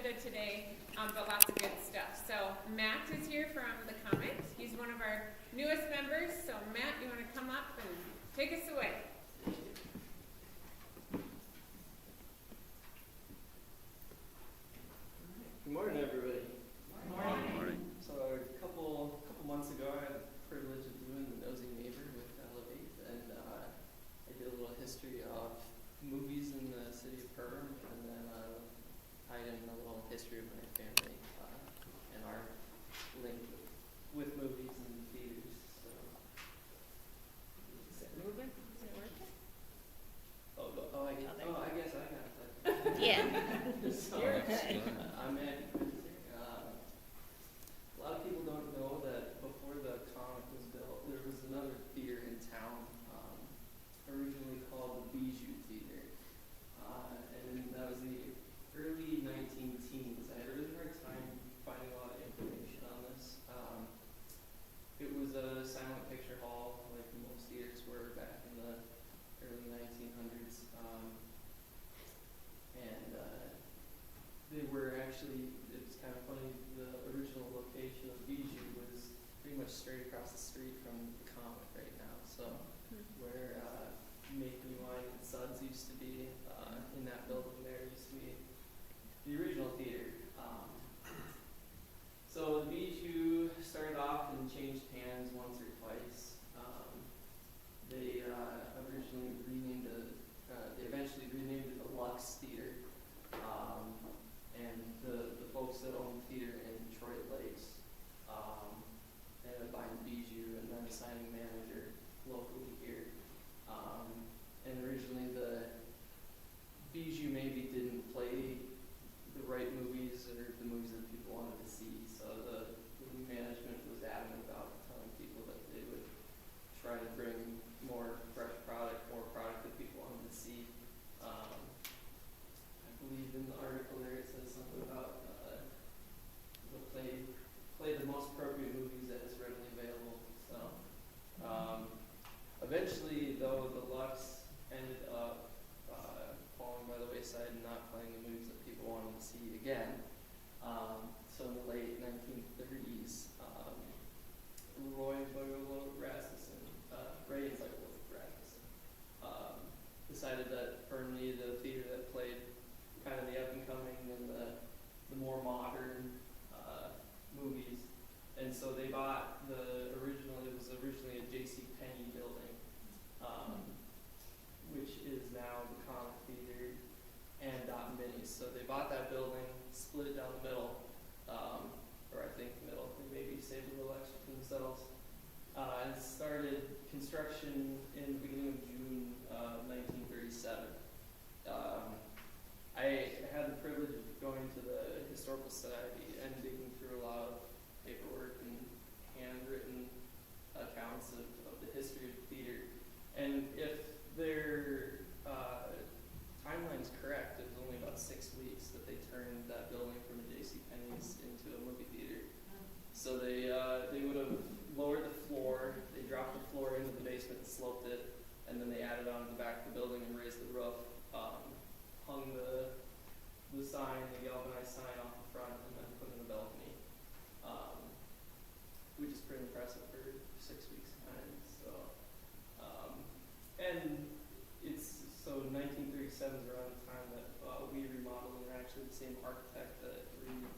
agenda today, but lots of good stuff. So Matt is here from the Comet. He's one of our newest members. So Matt, you want to come up and take us away? Good morning, everybody. Morning. Morning. So a couple months ago, I had the privilege of doing the Nosy Neighbor with Elevate, and I did a little history of movies in the city of Perham, and then tied in a little history of my family and our link with movies and theaters. So, Is it moving? Is it working? I guess I got that. Yeah. So, You're I'm Andy Quincy. A lot of people don't know that before the Comet was built, there was another theater in town, originally called the Bijou Theater. And that was the early 19-teens. I had a really hard time finding a lot of information on this. It was a silent picture hall, like most theaters were back in the early 1900s. They were actually, it's kind of funny, the original location of Bijou was pretty much straight across the street from the Comet right now. So where Make Me Wine and Suds used to be, in that building there used to be the original theater. So the Bijou started off and changed hands once or twice. They originally renamed they eventually renamed it the Lux Theater. And the folks that owned the theater in Detroit Lakes ended up buying Bijou and then signing manager locally here. And originally the Bijou maybe didn't play the right movies or the movies that people wanted to see. So the management was adamant about telling people that they would try to bring more fresh product, more product that people wanted to see. I believe in the article there it says something about they'll play the most appropriate movies that is readily available. So eventually, though, the Lux ended up falling by the wayside and not playing the movies that people wanted to see again. So in the late 1930s, Ray Boyle Rasmussen decided that firmly the theater that played kind of the up and coming and the more modern movies, and so they bought it was originally a J.C. Penney building, which is now the Comet Theater and Dot Minis. So they bought that building, split it down the middle, or I think the middle. They maybe saved a little extra for themselves, and started construction in the beginning of June 1937. I had the privilege of going to the Historical Society and digging through a lot of paperwork and handwritten accounts of the history of the theater. And if their timeline's correct, it was only about 6 weeks that they turned that building from a J.C. Penney's into a movie theater. So they would have lowered the floor, they dropped the floor into the basement and sloped it, and then they added on to the back of the building and raised the roof, hung the sign, the galvanized sign off the front, and then put in the balcony, which is pretty impressive for 6 weeks' time. So, and it's 1937 is around the time that we remodeled, and we're actually the same architect that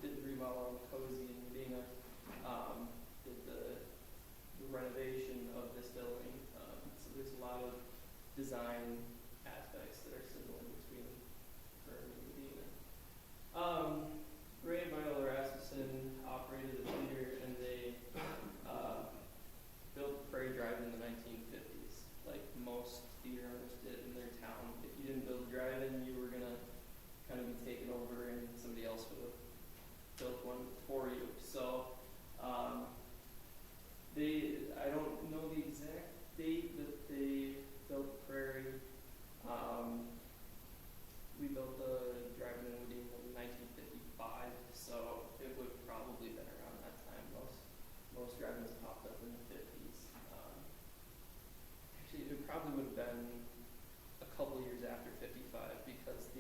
did the remodel on Cozy in Medina, did the renovation of this building. So there's a lot of design aspects that are similar between Perham and Medina. Ray and Boyle Rasmussen operated the theater, and they built Prairie Drive in the 1950s, like most theater owners did in their town. If you didn't build a drive-in, you were gonna kind of be taken over, and somebody else would have built one for you. So I don't know the exact date that they built Prairie. We built the drive-in in Medina in 1955, so it would probably been around that time. Most drive-ins popped up in the 50s. Actually, it probably would have been a couple years after 55 because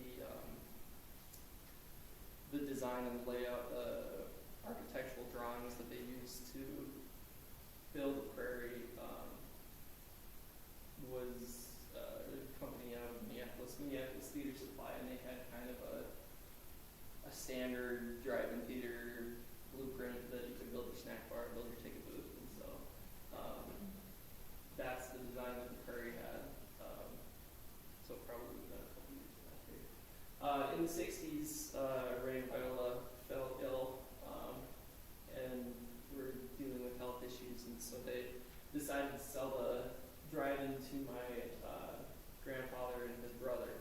the design design and layout, architectural drawings that they used to build the prairie was a company out of Minneapolis Theater Supply, and they had kind of a standard drive-in theater blueprint that you could build your snack bar, build your ticket booth, and so that's the design that the prairie had. So probably within a couple years of that period. In the 60s, Ray and Viola fell ill and were dealing with health issues, and so they decided to sell the drive-in to my grandfather and his brother.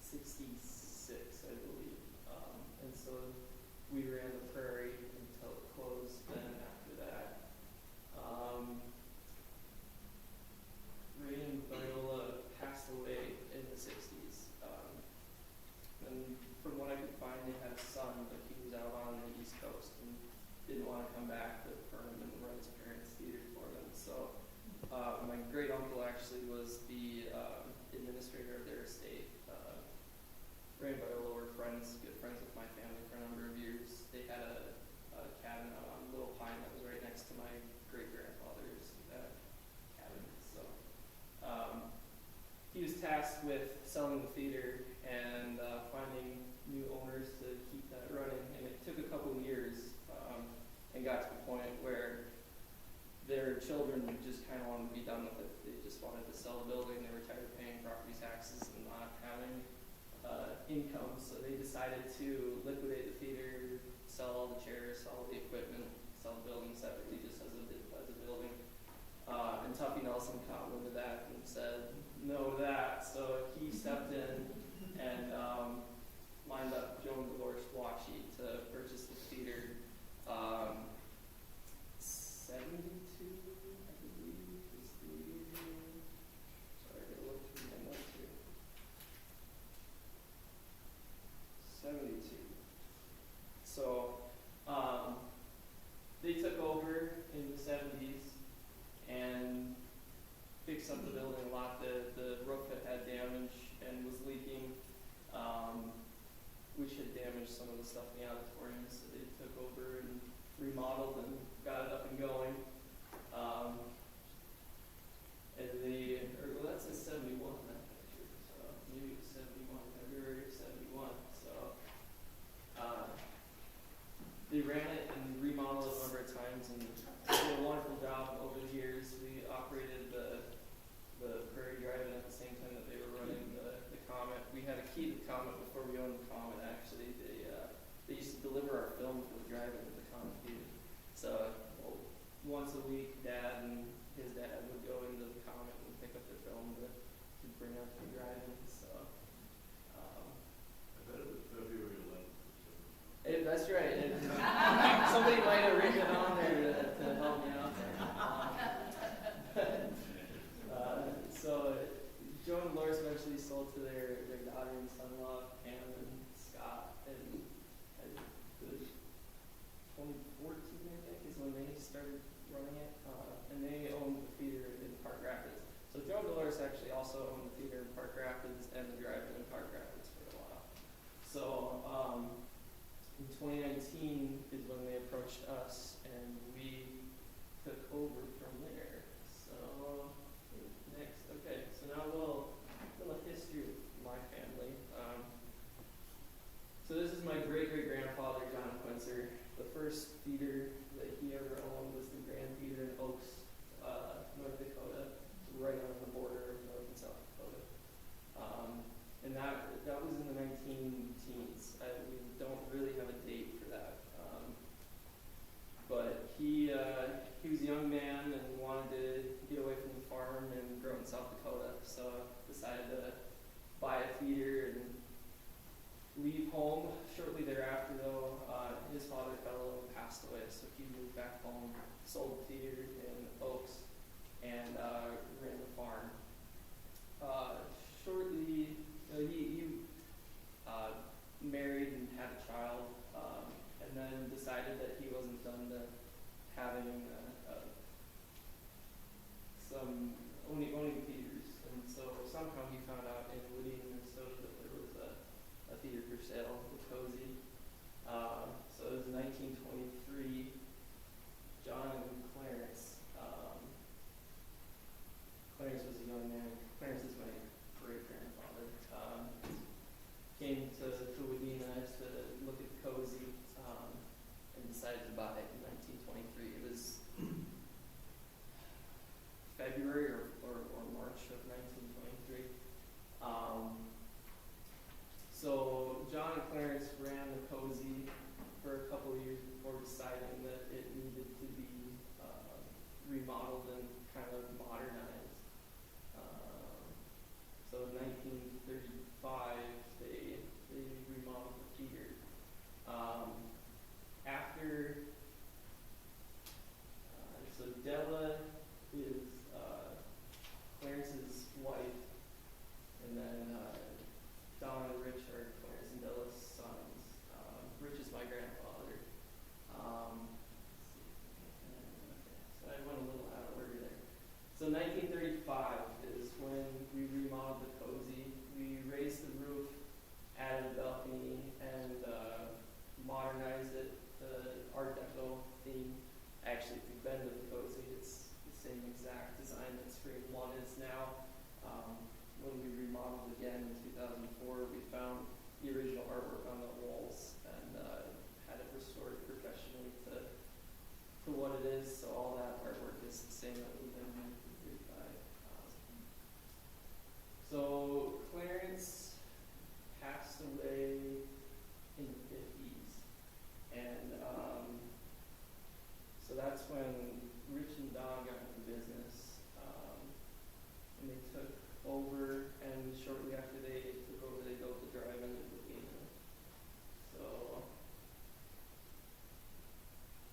66, I believe. And so we ran the prairie until it closed. Then after that, Ray and Viola passed away in the 60s. And from what I could find, they had a son, but he was out on the East Coast and didn't want to come back to Perham and run his parents' theater for them. So my great uncle actually was the administrator of their estate. Ray and Viola were good friends with my family for a number of years. They had a cabin out on Little Pine that was right next to my great-grandfather's cabin. So he was tasked with selling the theater and finding new owners to keep that running. And it took a couple of years and got to the point where their children just kind of wanted to be done with it. They just wanted to sell the building. They were tired of paying property taxes and not having income, so they decided to liquidate the theater, sell all the chairs, sell all the equipment, sell the building separately just as a building. And Tuffy Nelson caught wind of that and said no to that, so he stepped in and lined up Joe and Dolores Waukesha to purchase the theater. 72, I believe, is the year. Sorry, I gotta look through my notes here. 72. So they took over in the 70s and fixed up the building a lot. The roof had damage and was leaking, which had damaged some of the stuff in the auditorium. So they took over and remodeled and got it up and going. And that says 71 in that picture. So maybe it was 71, February of 71. So they ran it and remodeled it a number of times and did a wonderful job over the years. We operated the Prairie Drive-In at the same time that they were running the Comet. We had a key to the Comet before we owned the Comet, actually. They used to deliver our film for the drive-in at the Comet Theater. So once a week, Dad and his dad would go into the Comet and pick up their film to bring up to the drive-in. So I bet it was February 11th. that's right. Somebody might have written it on there to help me out there. So Joe and Dolores eventually sold to their daughter and son-in-law, Pam and Scott, and 2014, I think, is when they started running it, and they owned the theater in Park Rapids. So Joe and Dolores actually also owned the theater in Park Rapids and the drive-in in Park Rapids for a while. So in 2019 is when they approached us, and we took over from there. So next, okay, so now we'll tell a history of my family. So this is my great-great-grandfather, John Quincer. The first theater that he ever owned was the Grand Theater in Oaks, North Dakota, right on the border of North and South Dakota. And that was in the 19-teens. We don't really have a date for that. But he was a young man and wanted to get away from the farm and grow in South Dakota, so decided to buy a theater and leave home. Shortly thereafter, though, his father fell ill and passed away, so he moved back home, sold the theater in Oaks, and ran the farm. Shortly, he married and had a child, and then decided that he wasn't done to having some owning theaters, and so somehow he found out in Lydia, Minnesota, that there was a theater for sale March of 1923. So John and Clarence ran the Cozy for a couple of years before deciding that it needed to be remodeled and kind of modernized. So in 1935, they remodeled the theater. After, so Della is Clarence's wife, and then Don and Rich are Clarence and Della's sons. Rich is my grandfather. So I went a little out of order there. So 1935 is when we remodeled the Cozy. We raised the roof, added a balcony, and modernized it to Art Deco theme. Actually, if you've been to the Cozy, it's the same exact design that Spring 1 is now. When we remodeled again in 2004, we found the original artwork on the walls and had it restored professionally to what it is. So all that artwork is the same that we've been in 35. So Clarence passed away in the 50s, and so that's when Rich and Don got into business, and they took over, and shortly after they took over, they built the drive-in in Ladena. So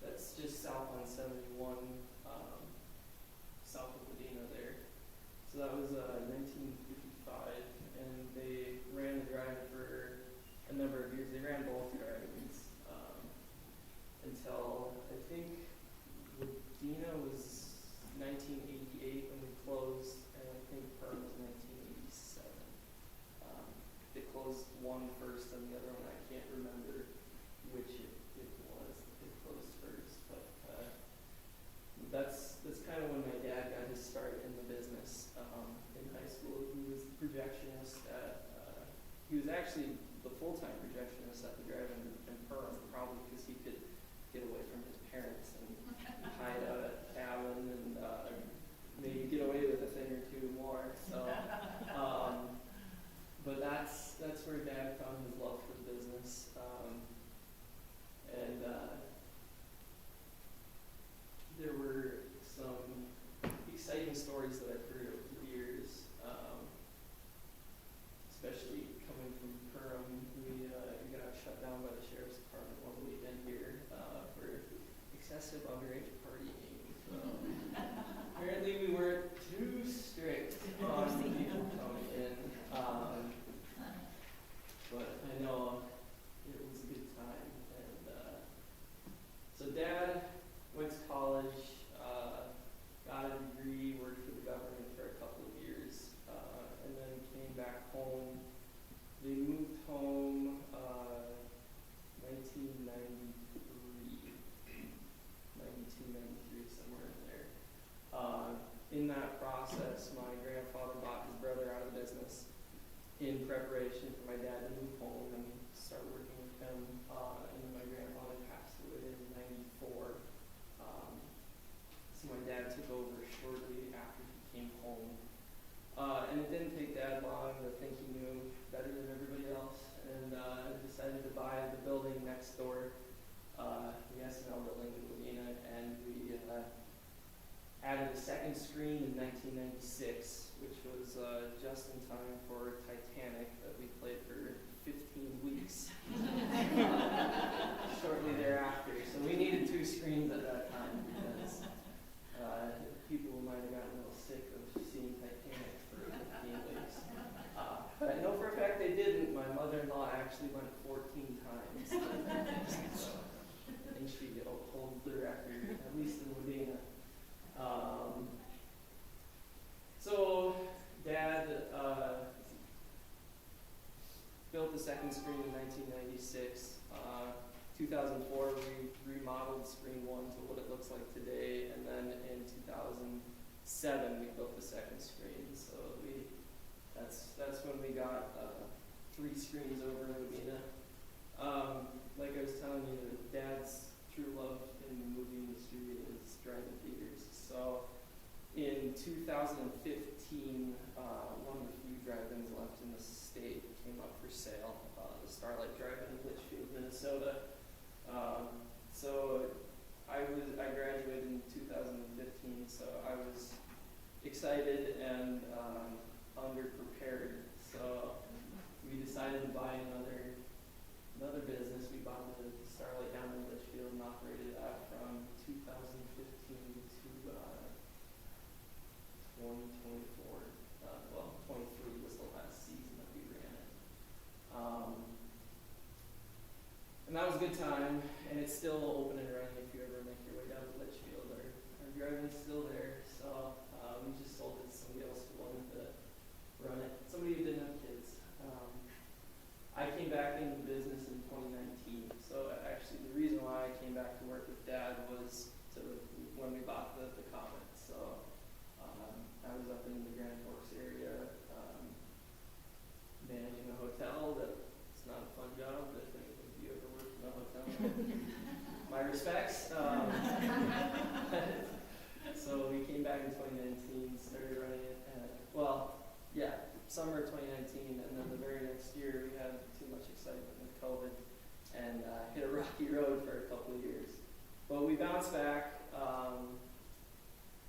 that's just south on 71, south of Ladena there. So that was 1955, and they ran the drive-in for a number of years. They ran both drive-ins until I think Ladena was 1988 when we closed, and I think Perm was 1987. They closed one first and the other one I can't remember which it was that they closed first, but that's kind of when my dad got his start in the business. In high school, he was the projectionist at, he was actually the full-time projectionist at the drive-in in Perm, probably because he could get away from his parents and hide out at Allen and maybe get away with a thing or two more. So, but that's where Dad found his love for the business, and there were some exciting stories that I've heard over the years, especially coming from Perham. We got shut down by the sheriff's department one weekend here for excessive underage partying. So apparently we weren't too strict on people coming in, but I know it was a good time. And so Dad went to college, got a degree, worked for the government for a couple of years, and then came back home. They moved home 1993, 92, 93, somewhere in there. In that process, my grandfather bought his brother out of the business in preparation for my dad to move home and start working with him. And then my grandfather passed away in 94. So my dad took over shortly after he came home. And it didn't take Dad long to think he knew better than everybody else, and decided to buy the building next door, the SNL building in Ladena, and we added a second screen in 1996, which was just in time for Titanic that we played for 15 weeks shortly thereafter. So we needed 2 screens at that time because people might have gotten a little sick of seeing Titanic for 15 weeks. But I know for a fact they didn't. My mother-in-law actually went 14 times. So I think she holds the record, at least in Ladena. So Dad built the second screen in 1996. 2004 we remodeled Screen 1 to what it looks like today, and then in 2007 we built the second screen. So that's when we got 3 screens over in Ladena. Like I was telling you, Dad's true love in the movie industry is drive-in theaters. So in 2015, one of the few drive-ins left in the state came up for sale, the Starlight Drive-In in Litchfield, Minnesota. So I graduated in 2015, so I was excited and underprepared. So we decided to buy another business. We bought the Starlight down in Litchfield and operated that from 2015 to 2024. Well, 23 was the last season that we ran it. And that was a good time, and it's still open and running if you ever make your way down to Litchfield. Our drive-in's still there, so we just sold it to somebody else who wanted to run it. Somebody who didn't have kids. I came back into the business in 2019, so actually the reason why I came back to work with Dad was when we bought the Comet. So I was up in the Grand Forks area managing a hotel. That's not a fun job, but if any of you ever worked in a hotel, my respects. So we came back in 2019, started running it. Summer of 2019, and then the very next year we had too much excitement with COVID and hit a rocky road for a couple of years. But we bounced back,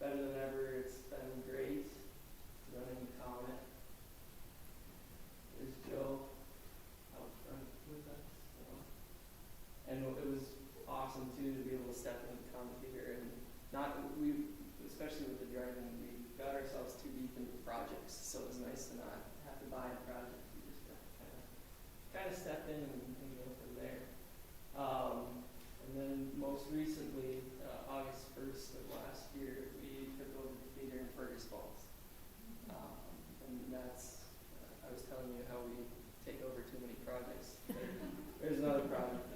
better than ever. It's been great running Comet. There's Joe out front with us. And it was awesome too to be able to step into the Comet Theater, and especially with the driving, we got ourselves too deep into projects, so it was nice to not have to buy a project. We just got to kind of step in and go from there. And then most recently, August 1st of last year, we took over the theater in Fergus Falls. And that's, I was telling you how we take over too many projects. There's another project.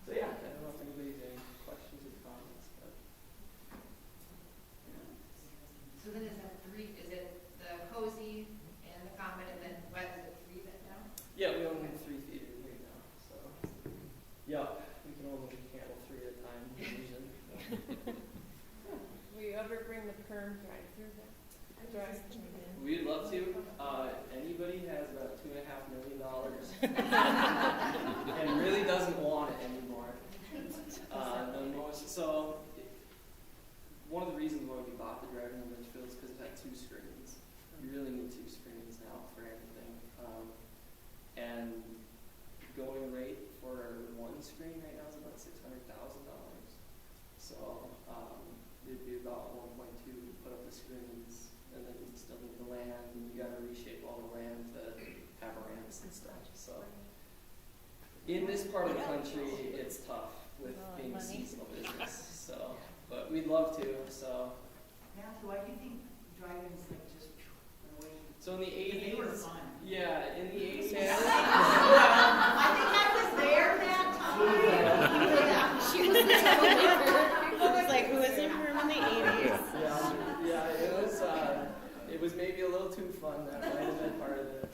So yeah, I don't know if anybody has any questions or comments, but yeah. So then is that three? Is it the Cozy and the Comet, and then what is it, three then now? Yeah, we only have 3 theaters right now, so yeah, we can only handle 3 at a time usually. Will you ever bring the perm drive-through back? We'd love to. Anybody has about $2.5 million and really doesn't want it anymore. One of the reasons why we bought the drive-in in Litchfield is because it had 2 screens. You really need 2 screens now for anything. And going rate for 1 screen right now is about $600,000. So it'd be about 1.2 to put up the screens, and then you still need the land, and you got to reshape all the land to have ramps and stuff. So in this part of the country, it's tough with being a seasonal business. So, but we'd love to. So. Matthew, why do you think drive-ins like just went away? So in the 80s. They were fun. Yeah, in the 80s. I think I was there that time. She was there. People was like, who was in her in the 80s? Yeah, it was maybe a little too fun. That might have been part of it.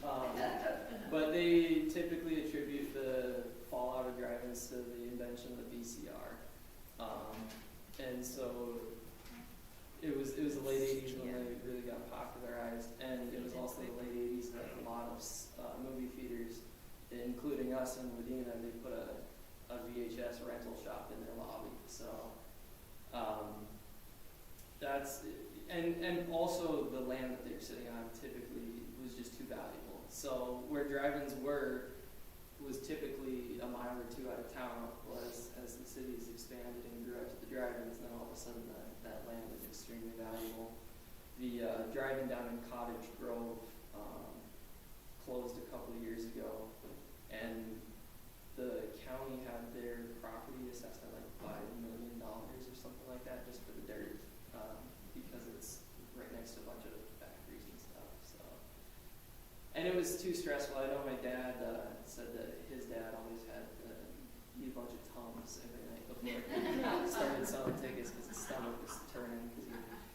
But they typically attribute the fallout of drive-ins to the invention of the VCR. And so it was the late 80s when they really got popularized, and it was also the late 80s that a lot of movie theaters, including us in Medina, they put a VHS rental shop in their lobby. So that's, and also the land that they were sitting on typically was just too valuable. So where drive-ins was typically a mile or 2 out of town. As the cities expanded and grew out to the drive-ins, then all of a sudden that land is extremely valuable. The drive-in down in Cottage Grove closed a couple of years ago, and the county had their property assessed at like $5 million or something like that just for the dirt, because it's right next to a bunch of factories and stuff. So, and it was too stressful. I know my dad said that his dad always had to eat a bunch of Tums every night before he started selling tickets because his stomach was turning.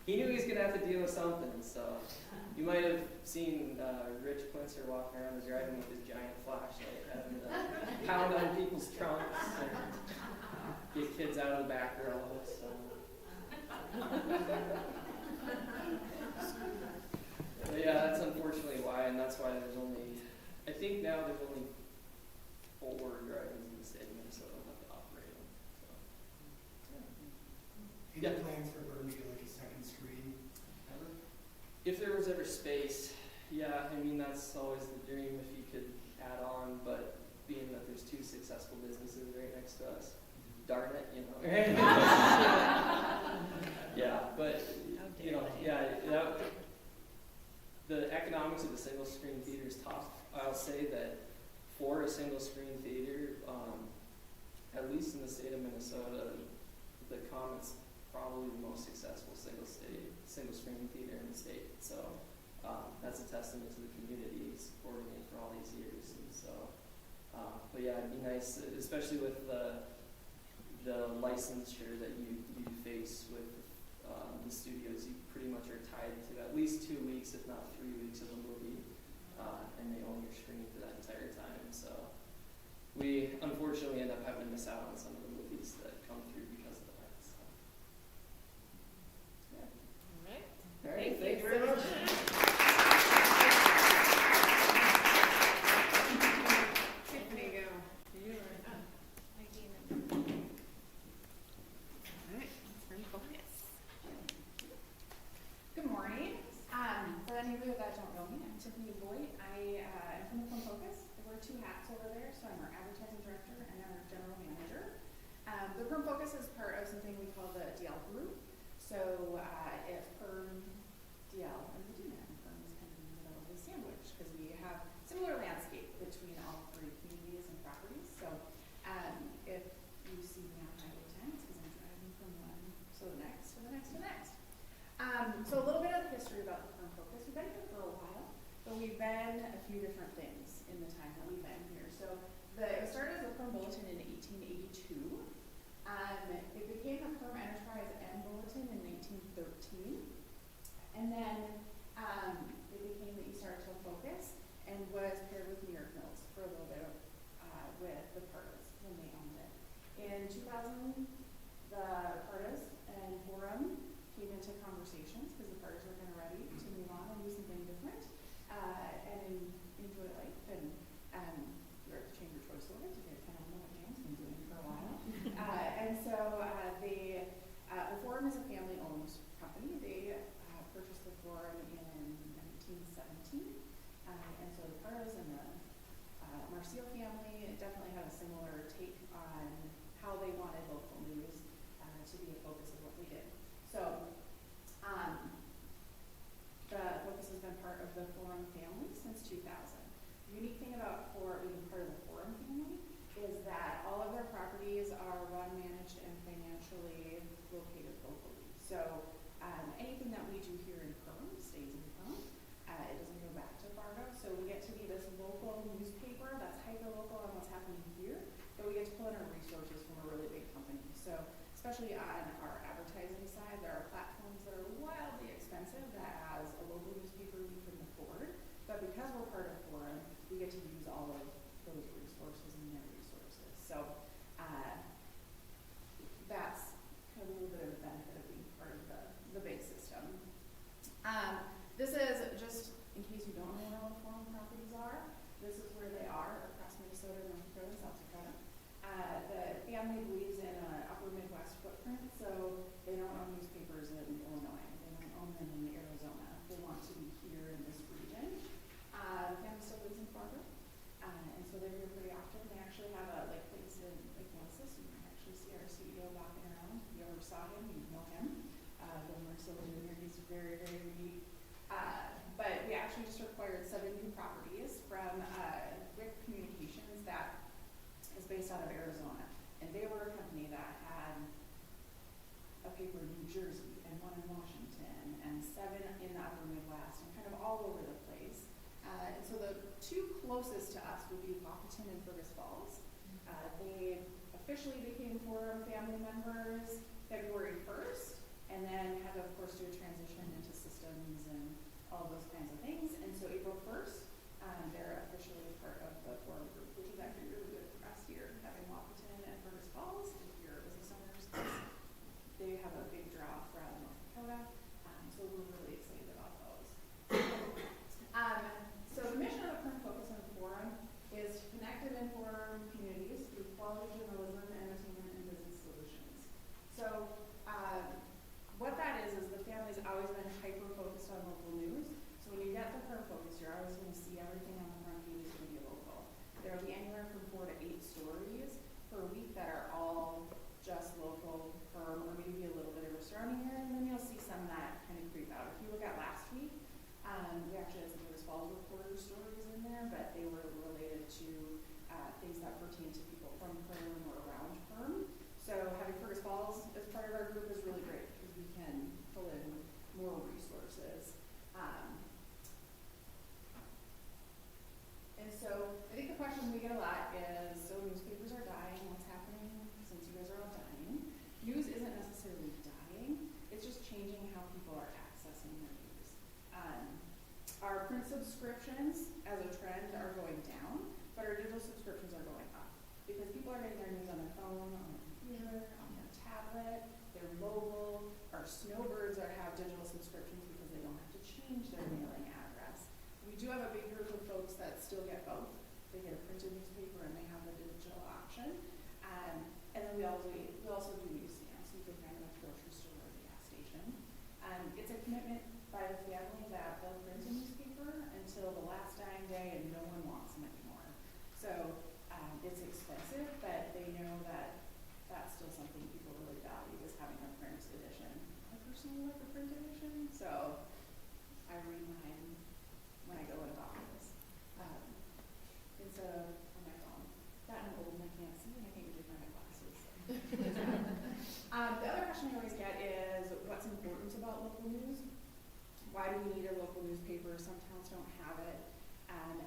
He knew he was going to have to deal with something. So you might have seen Rich Plinster walking around the drive-in with his giant flashlight having to pound on people's trunks. get kids out of the back row. So. But yeah, that's unfortunately why, and that's why there's only, I think now there's only 4 drive-ins in the state of Minnesota that operate them. So. Any Yeah. plans for Burn to get like a second screen? If there was ever space, yeah, I mean, that's always the dream if you could add on, but being that there's 2 successful businesses right next to us, darn it, you know. Yeah, but, you know, the economics of the single screen theater is tough. I'll say that for a single screen theater, at least in the state of Minnesota, the Comet's probably the most successful single screen theater in the state. So that's a testament to the community supporting it for all these years. And so, but yeah, it'd be nice, especially with the licensure that you face with the studios. You pretty much are tied to at least 2 weeks, if not 3 weeks of a movie, and they own your screen for that entire time. So we unfortunately end up having to miss out on some of the movies that come through because of that. So. Yeah. All right. All right. Thank you very much. Tiffany, go. You are up. All right, turn focus. Good morning. For any of you that don't know me, I'm Tiffany Boyd. I am from the Film Focus. I wear 2 hats over there, so I'm our advertising director and our general manager. The Perm Focus is part of something we call the DL group. So if Perm, DL, and Medina, and Perm is kind of in the middle of the sandwich because we have similar landscape between all 3 communities and properties. So if you see me on Highway 10, it's because I'm driving from one to the next, to the next, to the next. So a little bit of the history about the Perm Focus. We've been here for a while, but we've been a few different things in the time that we've been here. So it started as a Perm Bulletin in 1882. It became the Perm Enterprise and Bulletin in 1913. And then it became the East Arkansas Focus and was paired with New York Mills for a little bit with the Pardas when they owned it. In 2000, the Pardas and Forum came into conversations because the Pardas were kind of ready to move on and do something different and enjoy life. And we're at the Chamber Choice Awards. You guys kind of know what Dan's been doing for a while. And so the Forum is a family-owned company. They purchased the Forum in 1917. And so the Pardas and the Marcio family definitely had a similar take on how they wanted local news to be a focus of what they did. So the Focus has been part of the Forum family since 2000. The unique thing about being part of the Forum family is that all of their properties are run, managed, and financially located locally. So anything that we do here in Perm stays in Perm. It doesn't go back to Fargo. So we get to be this local newspaper that's hyper-local on what's happening here, but we get to pull in our resources from a really big company. So especially on our advertising side, there are platforms that are wildly expensive that as a local newspaper we couldn't afford. But because we're part of Forum, we get to use all of those resources and their resources. So that's kind of a little bit of the benefit of being part of the big system. This is just in case you don't know where all the Forum properties are. This is where they are across Minnesota, North Dakota, and South Dakota. The family believes in an upper Midwest footprint, so they don't own newspapers in Illinois. They don't own them in Arizona. They want to be here in this region. The family still lives in Fargo, and so they're here pretty often. They actually have a place in Lake Moses. You can actually see our CEO walking around. If you ever saw him, you know him. Bill Marcilla Jr. He's very, very unique. But we actually just acquired 7 new properties from WIC Communications that is based out of Arizona. And they were a company that had a paper in New Jersey and one in Washington and 7 in the upper Midwest and kind of all over the place. And so the 2 closest to us would be Wahpeton and Fergus Falls. They officially became Forum family members February 1st and then had to, of course, do a transition into systems and all those kinds of things. And so April 1st, they're officially part of the Forum group, which is actually really good for us here, having Wahpeton and Fergus Falls. Here it was a running there, and then you'll see some of that kind of creep out. If you look at last week, we actually had some Fergus Falls reporter stories in there, but they were related to things that pertain to people from Perm or around Perm. So having Fergus Falls as part of our group is really great because we can pull in more resources. And so I think the question we get a lot is, so newspapers are dying, what's happening since you guys are all dying? News isn't necessarily dying, it's just changing how people are accessing their news. Our print subscriptions as a trend are going down, but our digital subscriptions are going up because people are getting their news on their phone, on their computer, on their tablet, their mobile. Our snowbirds have digital subscriptions because they don't have to change their mailing address. We do have a big group of folks that still get both. They get a printed newspaper and they have the digital option. And then we also do news stamps. You can find them at the grocery store or the gas station. It's a commitment by the family that they'll print a newspaper until the last dying day and no one wants them anymore. So it's expensive, but they know that that's still something people really value is having a print edition. I personally like a print edition, so I read mine when I go into the office. Instead of on my phone. That I'm old and I can't see and I can't even find my glasses. The other question I always get is what's important about local news? Why do we need a local newspaper? Some towns don't have it.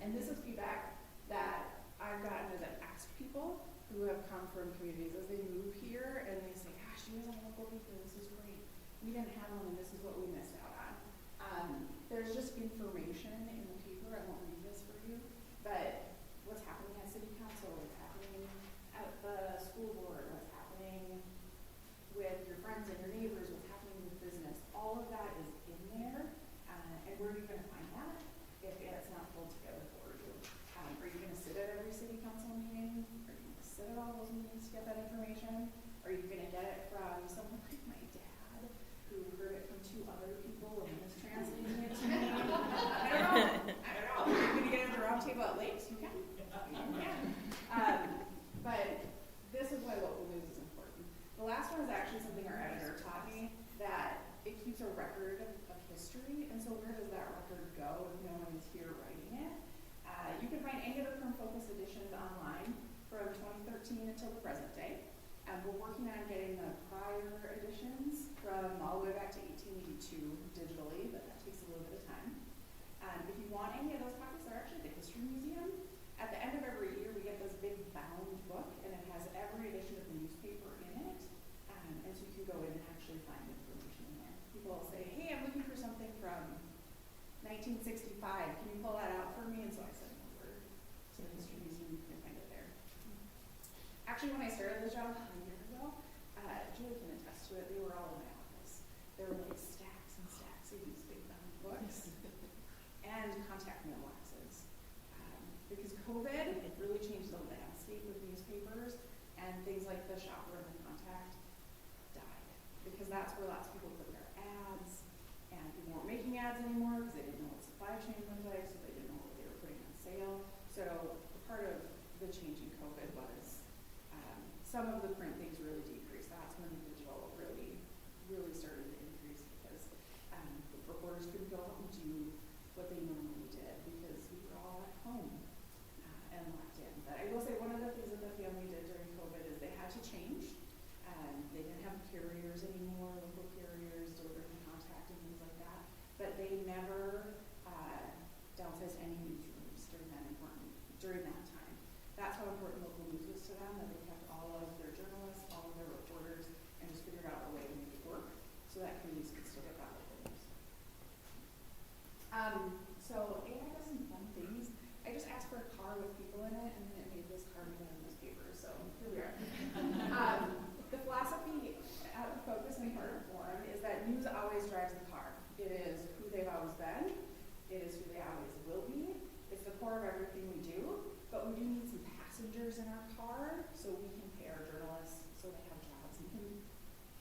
And this is feedback that I've gotten as I've asked people who have come from communities as they move here and they say, gosh, you guys have a local paper, this is great. We didn't have one and this is what we missed out on. There's just information in the paper, I won't read this for you, but what's happening at city council, what's happening at the school board, what's happening with your friends and your neighbors, what's happening with business, all of that is in there. And where are you going to find that if it's not pulled together for you? Are you going to sit at every city council meeting? Are you going to sit at all those meetings to get that information? Are you going to get it from someone like my dad who heard it from two other people and was translating it to me? I don't know. Are you going to get it at the round table at Lakes? You can. You can. But this is why local news is important. The last one is actually something our editor taught me, that it keeps a record of history, and so where does that record go if no one is here writing it? You can find any of the Perm Focus editions online from 2013 until the present day. We're working on getting the prior editions from all the way back to 1882 digitally, but that takes a little bit of time. If you want any of those copies, they're actually at the History Museum. At the end of every year, we get this big bound book, and it has every edition of the newspaper in it. And so you can go in and actually find information in there. People will say, hey, I'm looking for something from 1965. Can you pull that out for me? And so I send them over to the History Museum. You can find it there. Actually, when I started this job a year ago, Julie can attest to it, they were all in my office. There were like stacks and stacks of these big bound books and contact mailboxes. Because COVID really changed the landscape of newspapers, and things like the shopper and the contact died. Because that's where lots of people put their ads, and people weren't making ads anymore because they didn't know what supply chain was like, so they didn't know what they were putting on sale. So part of the change in COVID was some of the print things really decreased. That's when the digital really started to increase because reporters couldn't go out and do what they normally did because we were all at home and locked in. But I will say one of the things that the family did during COVID is they had to change. They didn't have carriers anymore, local carriers delivering contact and things like that. But they never downsized any newsrooms during that time. That's how important local news was to them, that they kept all of their journalists, all of their reporters, and just figured out a way to make it work so that communities could still get that local news. So AI does some fun things. I just asked for a car with people in it, and then it made this car move on this paper, so here we are. The philosophy at the Focus and part of Forum is that news always drives the car. It is who they've always been. It is who they always will be. It's the core of everything we do, but we do need some passengers in our car so we can pay our journalists so they have jobs and can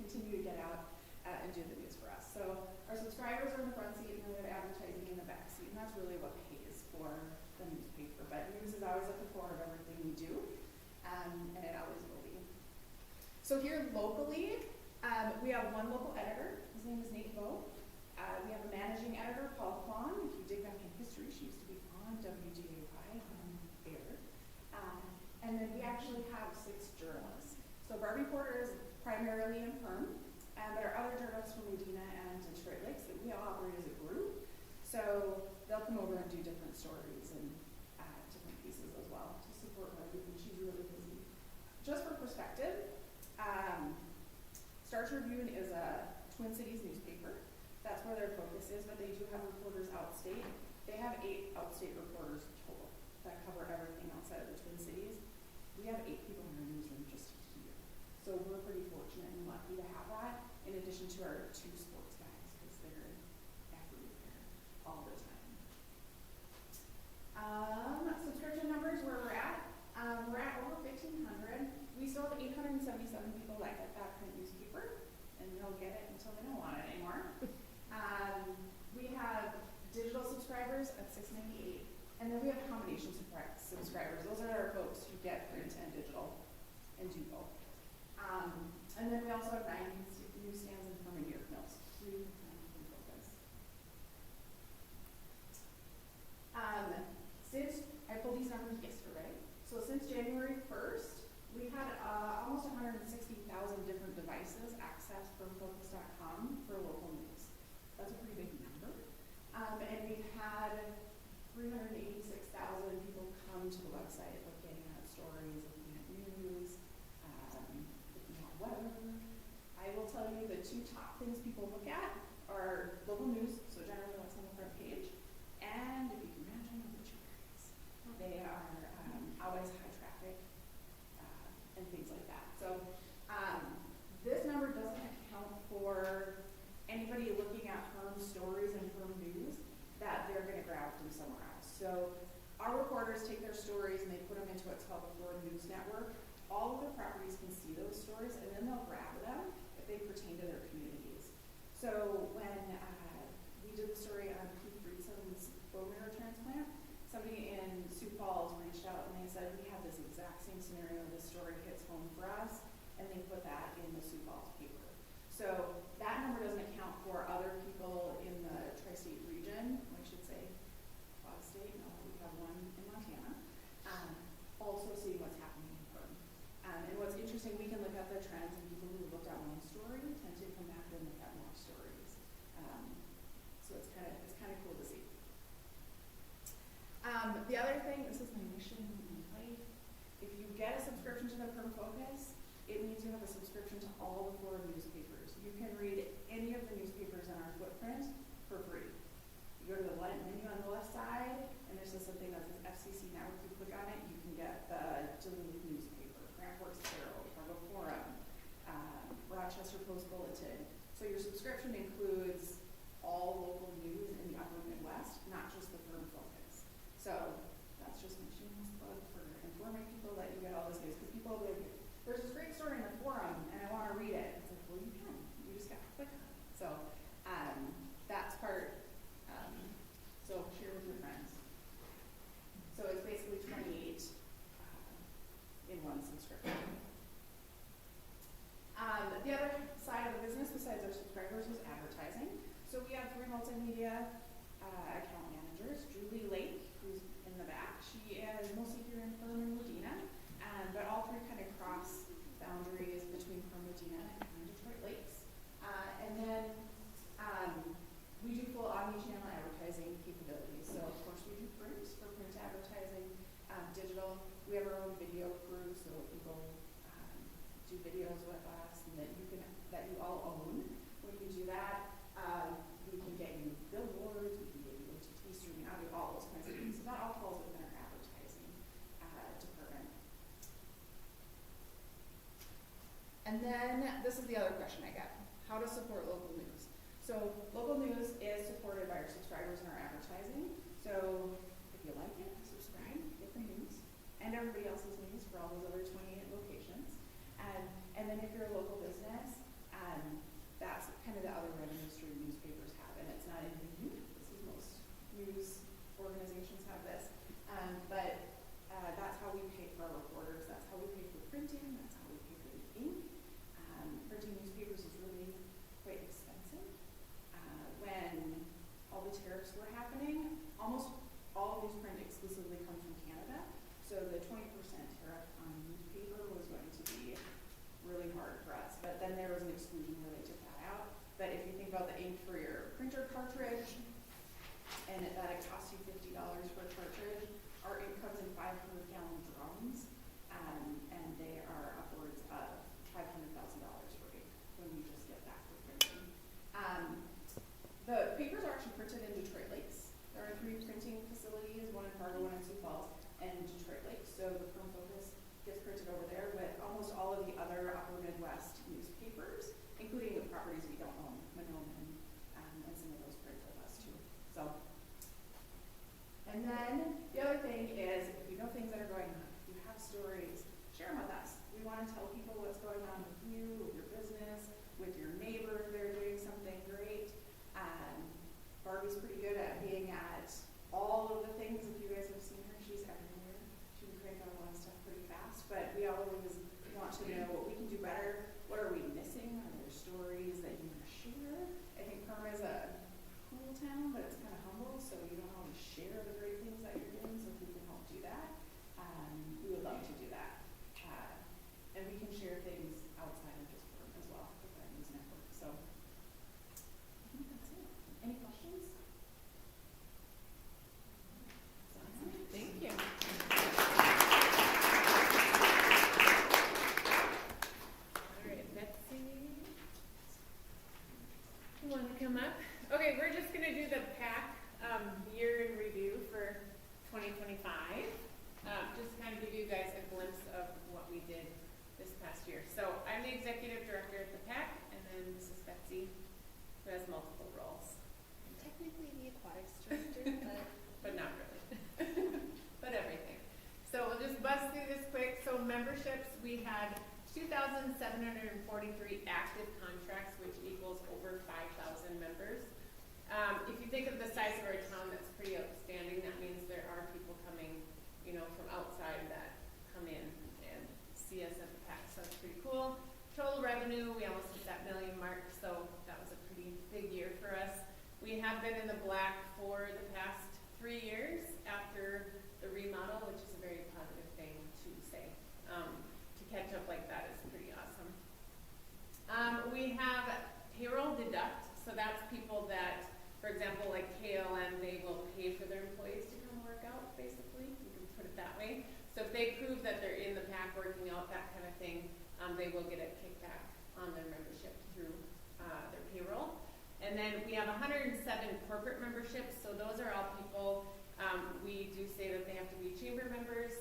continue to get out and do the news for us. So our subscribers are in the front seat and then we have advertising in the back seat, and that's really what pays for the newspaper. But news is always at the core of everything we do, and it always will be. So here locally, We have one local editor. His name is Nate Bowe. We have a managing editor, Paul Kwan. If you dig back in history, she used to be on WGAY on air. And then we actually have 6 journalists. So Barbie Porter is primarily in Perm, but our other journalists from Medina and Detroit Lakes, we all operate as a group. So they'll come over and do different stories and different pieces as well to support Barbie, and she's really busy. Just for perspective, Star Tribune is a Twin Cities newspaper. That's where their focus is, but they do have reporters outstate. They have 8 outstate reporters total that cover everything outside of the Twin Cities. We have 8 people in our newsroom just here. So we're pretty fortunate and lucky to have that, in addition to our 2 sports guys, because they're everywhere all the time. Subscription numbers, where we're at over 1,500. We still have 877 people that get that print newspaper, and they'll get it until they don't want it anymore. We have digital subscribers at 698, and then we have combination subscribers. Those are our folks who get print and digital and do both. And then we also have 9 newsstands in Perm and York Mills. 3 in focus. Since I pulled these numbers yesterday, so since January 1st, we've had almost 160,000 different devices access firmfocus.com for local news. That's a pretty big number. And we've had 386,000 people come to the website looking at stories, looking at news, looking at weather. I will tell you the 2 top things people look at are local news, so generally what's on the front page, and if you can imagine, obituaries. They are always high traffic and things like that. So this number doesn't account for anybody looking at firm stories and firm news that they're going to grab from somewhere else. So our reporters take their stories and they put them into what's called the Florida News Network. All of the properties can see those stories, and then they'll grab them if they pertain to their communities. So when we did the story on Keith Friedsen's bone marrow transplant, somebody in Sioux Falls reached out and they said, we have this exact same scenario, this story hits home for us, and they put that in the Sioux Falls paper. So that number doesn't account for other people in the tri-state region, I should say, Quad State, no, we have one in Montana, also seeing what's happening in Perm. And what's interesting, we can look at the trends, and people who looked at one story tend to come back and look at more stories. So it's kind of cool to see. The other thing, this is my mission in life. If you get a subscription to the Perm Focus, it means you have a subscription to all the Florida newspapers. You can read any of the newspapers in our footprint for free. You go to the menu on the left side, and there's something that says FCC Network. You click on it, you can get the Duluth newspaper, Grand Forks Herald, Fargo Forum, Rochester Post Bulletin. So your subscription includes all local news in the upper Midwest, not just the Perm Focus. So that's just my shameless plug for informing people that you get all this news. Because people will be like, there's this great story in the forum, and I want to read it. It's like, well, you can. You just got to click on it. So that's part. So share with your friends. So it's basically 28 in one subscription. The other side of the business, besides our subscribers, is advertising. So we have 3 multimedia account managers. Julie Lake, who's in the back, she is mostly here in Perm and Medina, but all 3 kind of cross boundaries between Perm, Medina, and Detroit Lakes. And then we do full omni-channel advertising capabilities. So of course we do print for print advertising, digital. We have our own video crew, so people do videos with us and that you all own. When you do that, we can get you billboards, we can get you OTT streaming audio, all those kinds of things. So that all falls within our advertising department. And then this is the other question I get: how to support local news. So local news is supported by our subscribers and our advertising. So if you like it, subscribe, get the news, and everybody else's news for all those other 28 locations. And then if you're a local business, that's kind of the other revenue stream newspapers have, and it's not anything new. This is most news organizations have this. But that's how we pay for our reporters. That's how we pay for printing. That's how we pay for the ink. Printing newspapers is almost all of newsprint exclusively comes from Canada, so the 20% tariff on newspaper was going to be really hard for us. But then there was an exclusion where they took that out. But if you think about the ink for your printer cartridge, and that it costs you $50 for a cartridge, our ink comes in 500-gallon drums, and they are upwards of $500,000 for ink when we just get that for printing. The papers are actually printed in Detroit Lakes. There are 3 printing facilities, one in Fargo, one in Sioux Falls, and Detroit Lakes. So the Chrome Focus gets printed over there with almost all of the other upper Midwest newspapers, including the properties we don't own, Monoman, and some of those print with us too. So, and then the other thing is, if you know things that are going on, if you have stories, share them with us. We want to tell people what's going on with you, with your business, with your neighbor if they're doing something great. Barbie's pretty good at being at all of the things. If you guys have seen her, she's everywhere. She can crank out a lot of stuff pretty fast, but we always want to know what we can do better. What are we missing? Are there stories that you want to share? I think Perma is a cool town, but it's kind of humble, so you don't always share the great things that you're doing, so if we can help do that, we would love to do that. And we can share things outside of just Perma as well with our news network. So I think that's it. Any questions? Thank you. All right, Betsy. You want to come up? Okay, we're just going to do the PAC year in review for 2025. Just kind of give you guys a glimpse of what we did this past year. So I'm the executive director at the PAC, and then this is Betsy, who has multiple roles. Technically the aquatics director, But not really. But everything. So we'll just buzz through this quick. So memberships, we had 2,743 active contracts, which equals over 5,000 members. If you think of the size of our town, that's pretty outstanding. That means there are people coming, you know, from outside that come in and see us at the PAC. So that's pretty cool. Total revenue, we almost hit that million mark, so that was a pretty big year for us. We have been in the black for the past 3 years after the remodel, which is a very positive thing to say. To catch up like that is pretty awesome. We have payroll deduct, so that's people that, for example, like KLM, they will pay for their employees to come work out, basically. You can put it that way. So if they prove that they're in the PAC working out, that kind of thing, they will get a kickback on their membership through their payroll. And then we have 107 corporate memberships, so those are all people, we do say that they have to be chamber members.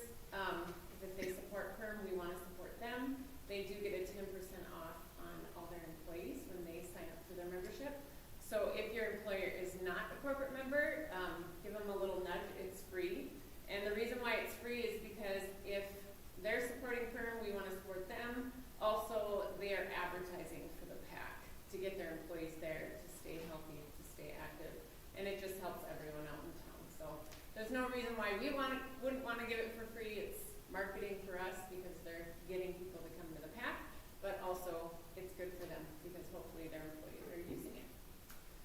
If they support PERM, we want to support them. They do get a 10% off on all their employees when they sign up for their membership. So if your employer is not a corporate member, give them a little nudge, it's free. And the reason why it's free is because if they're supporting PERM, we want to support them. Also, they are advertising for the PAC to get their employees there, to stay healthy, to stay active. And it just helps everyone out in town. So there's no reason why we wouldn't want to give it for free. It's marketing for us because they're getting people to come to the PAC, but also it's good for them because hopefully their employees are using it.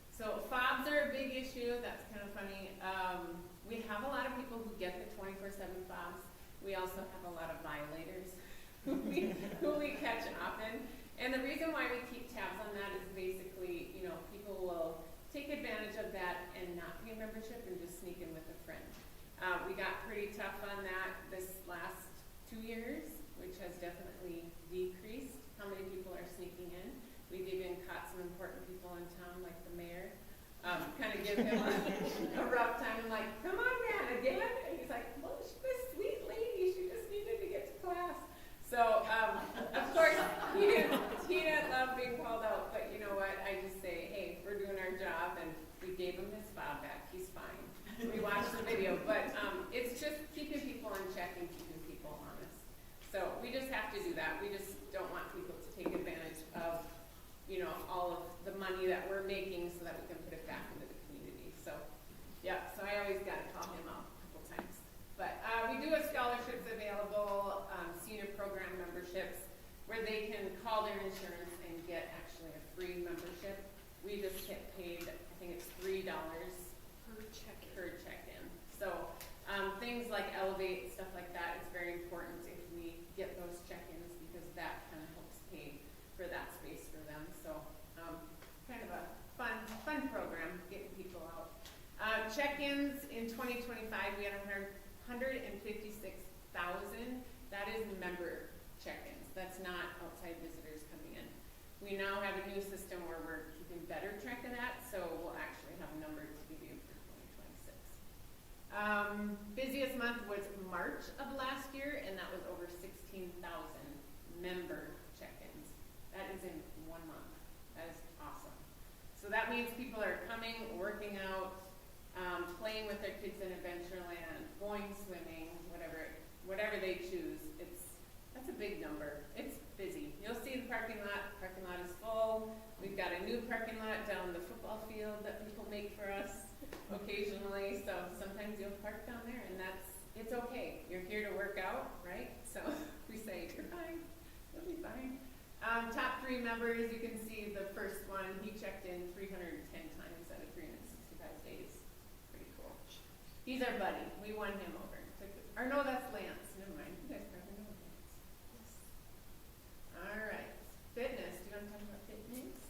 So fobs are a big issue. That's kind of funny. We have a lot of people who get the 24/7 fobs. We also have a lot of violators who we catch often. And the reason why we keep tabs on that is basically, you know, people will take advantage of that and not pay membership and just sneak in with a friend. We got pretty tough on that this last 2 years, which has definitely decreased how many people are sneaking in. We've even caught some important people in town, like the mayor. Kind of give him a rough time. I'm like, come on, man, again? And he's like, well, she's a sweet lady. She just needed to get to class. So, of course, he didn't love being called out. But you know what? I just say, hey, we're doing our job. And we gave him his fob back. He's fine. We watched the video. But it's just keeping people in check and keeping people honest. So we just have to do that. We just don't want people to take advantage of, you know, all of the money that we're making so that we can put it back into the community. So, yeah, so I always got to call him out a couple times. But we do have scholarships available, senior program memberships, where they can call their insurance and get actually a free membership. We just get paid, I think it's $3 per check-in. per check-in. weight, stuff like that, it's very important if we get those check-ins because that kind of helps pay for that space for them. So, kind of a fun program, getting people out. Check-ins in 2025, we had 156,000. That is member check-ins. That's not outside visitors coming in. We now have a new system where we're keeping better track of that, so we'll actually have a number to give you for 2026. Busiest month was March of last year, and that was over 16,000 member check-ins. That is in 1 month. That is awesome. So that means people are coming, working out, playing with their kids in Adventureland, going swimming, whatever they choose. That's a big number. It's busy. You'll see the parking lot. Parking lot is full. We've got a new parking lot down the football field that people make for us occasionally. So sometimes you'll park down there, and it's okay. You're here to work out, right? So we say, you're fine. You'll be fine. Top 3 members, you can see the first one. He checked in 310 times out of 365 days. Pretty cool. He's our buddy. We won him over. Or no, that's Lance. Never mind. You guys probably know Lance. All right. Fitness. Do you want to talk about fitness?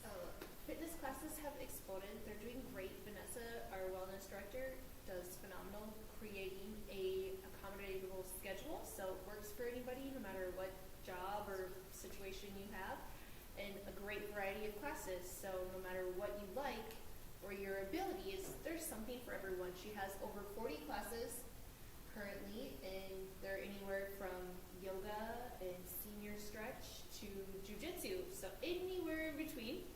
Fitness classes have exploded. They're doing great. Vanessa, our wellness director, does phenomenal creating a accommodatable schedule, so it works for anybody no matter what job or situation you have, and a great variety of classes. So no matter what you like or your abilities, there's something for everyone. She has over 40 classes currently, and they're anywhere from yoga and senior stretch to jujitsu. So anywhere in between,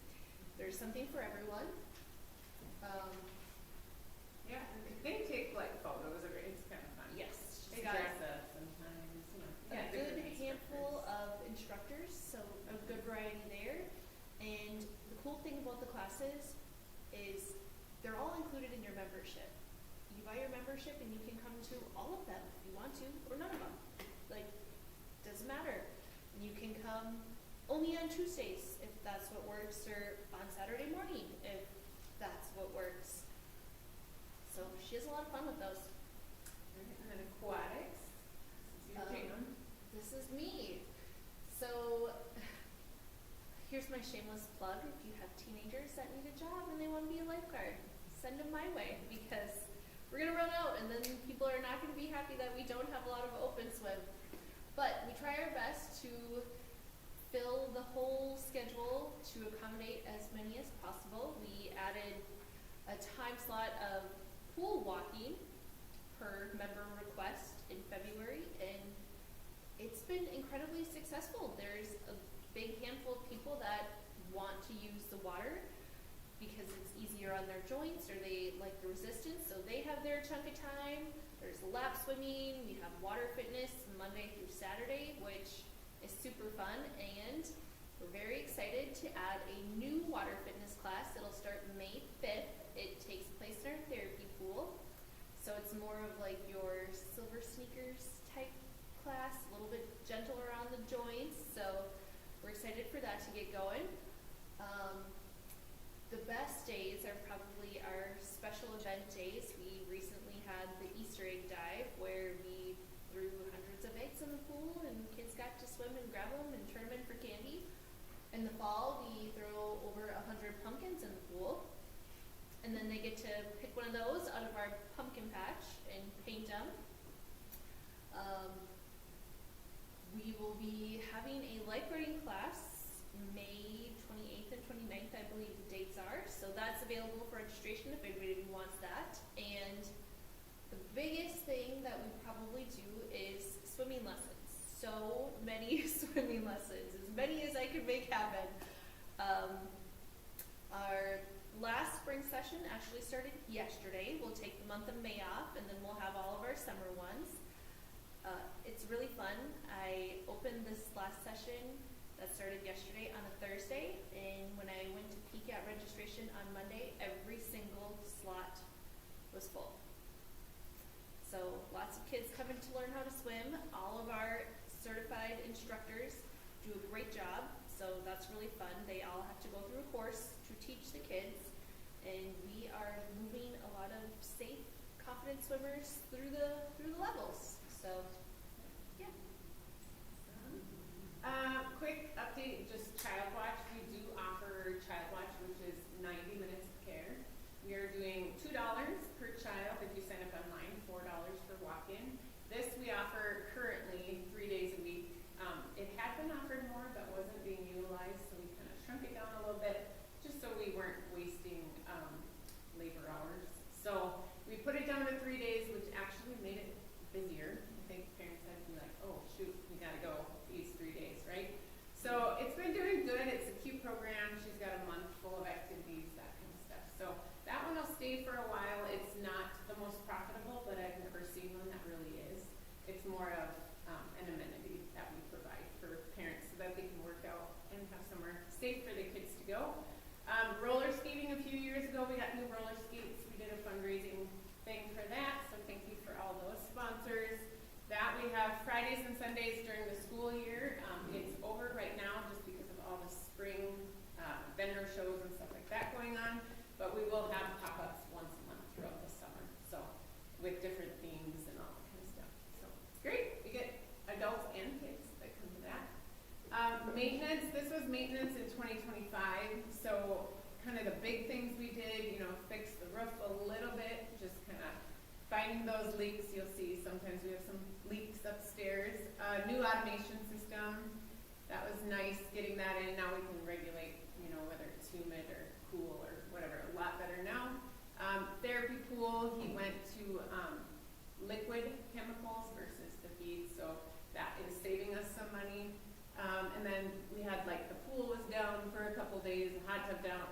there's something for everyone. Yeah. They take like photos of it. It's kind of fun. Yes, They she's got dress up sometimes. a different good handful instructors. of instructors, so a good variety there. And the cool thing about the classes is they're all included in your membership. You buy your membership and you can come to all of them if you want to, or none of them. Like, doesn't matter. You can come only on Tuesdays if that's what works, or on Saturday morning if that's what works. So she has a lot of fun with those. And then aquatics. This is your jam. This is me. So here's my shameless plug. If you have teenagers that need a job and they want to be a lifeguard, send them my way, because we're going to run out and then people are not going to be happy that we don't have a lot of open swim. But we try our best to fill the whole schedule to accommodate as many as possible. We added a time slot of pool walking per member request in February, and it's been incredibly successful. There's a big handful of people that want to use the water because it's easier on their joints, or they like the resistance, so they have their chunk of time. There's lap swimming. We have water fitness Monday through Saturday, which is super fun, and we're very excited to add a new water fitness class. It'll start May 5th. It takes place in our therapy pool, so it's more of like your silver sneakers type class, a little bit gentler on the joints, so we're excited for that to get going. The best days are probably our special event days. We recently had the Easter egg dive where we threw hundreds of eggs in the pool and kids got to swim and grab them and turn them in for candy. In the fall, we throw over 100 pumpkins in the pool, and then they get to pick one of those out of our pumpkin patch and paint them. We will be having a lifeguarding class May 28th and 29th, I believe the dates are. So that's available for registration if anybody wants that. And the biggest thing that we probably do is swimming lessons. So many swimming lessons, as many as I could make happen. Our last spring session actually started yesterday. We'll take the month of May off, and then we'll have all of our summer ones. It's really fun. I opened this last session that started yesterday on a Thursday, and when I went to peek at registration on Monday, every single slot was full. So lots of kids coming to learn how to swim. All of our certified instructors do a great job, so that's really fun. They all have to go through a course to teach the kids, and we are moving a lot of safe, confident swimmers through the levels. So, yeah. Quick update, just Child Watch. We do offer Child Watch, which is 90 minutes of care. We are doing $2 per child if you sign up online, $4 for walk-in. This we offer currently 3 days a week. It had been offered more, but wasn't being utilized, so we kind of shrunk it down a little bit, just so we weren't wasting labor hours. So we put it down to 3 days, which actually made it busier. I think parents had to be like, oh shoot, we gotta go these 3 days, right? So it's been doing good. It's a cute program. She's got a month full of activities, that kind of stuff. So that one will stay for a while. It's not the most profitable, but I've never seen one that really is. It's more of an amenity that we provide for parents so that they can work out and have somewhere safe for the kids to go. Roller skating a few years ago, we got new roller skates. We did a fundraising thing for that, so thank you for all those sponsors. That we have Fridays and Sundays during the school year. It's over right now just because of all the spring vendor shows and stuff like that going on, but we will have pop-ups once a month throughout the summer, so with different themes and all that kind of stuff. So it's great. We get adults and kids that come to that. Maintenance, this was maintenance in 2025, so kind of the big things we did, fix the roof a little bit, just kind of finding those leaks. You'll see sometimes we have some leaks upstairs. New automation system, that was nice getting that in. Now we can regulate, whether it's humid or cool or whatever, a lot better now. Therapy pool, he went to liquid chemicals versus the feed, so that is saving us some money. And then we had the pool was down for a couple days, the hot tub down,